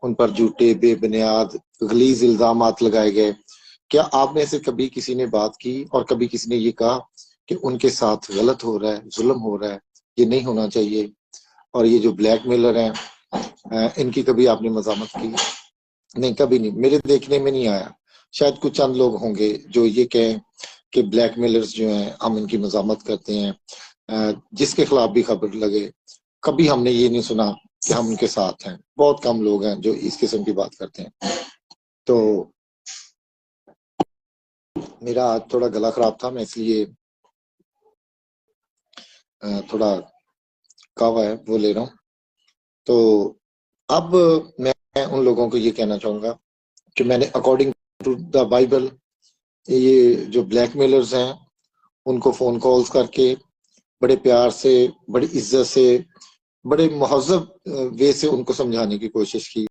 ان پر جھوٹے بے بنیاد غلیظ الزامات لگائے گئے. کیا آپ میں سے کبھی کسی نے بات کی اور کبھی کسی نے یہ کہا کہ ان کے ساتھ غلط ہو رہا ہے، ظلم ہو رہا ہے، یہ نہیں ہونا چاہیے؟ اور یہ جو بلیک میلر ہیں ان کی کبھی آپ نے مذمت کی؟ نہیں، کبھی نہیں، میرے دیکھنے میں نہیں آیا. شاید کچھ چند لوگ ہوں گے جو یہ کہیں کہ بلیک میلرز جو ہیں ہم ان کی مذمت کرتے ہیں، جس کے خلاف بھی خبر لگے. کبھی ہم نے یہ نہیں سنا کہ ہم ان کے ساتھ ہیں. بہت کم لوگ ہیں جو اس قسم کی بات کرتے ہیں. تو میرا آج تھوڑا گلا خراب تھا، میں اس لیے تھوڑا کہوا ہے وہ لے رہا ہوں. تو اب میں ان لوگوں کو یہ کہنا چاہوں گا کہ میں نے اکارڈنگ ٹو دا بائبل یہ جو بلیک میلرز ہیں ان کو فون کالز کر کے بڑے پیار سے، بڑی عزت سے، بڑے مہذب وے سے ان کو سمجھانے کی کوشش کی.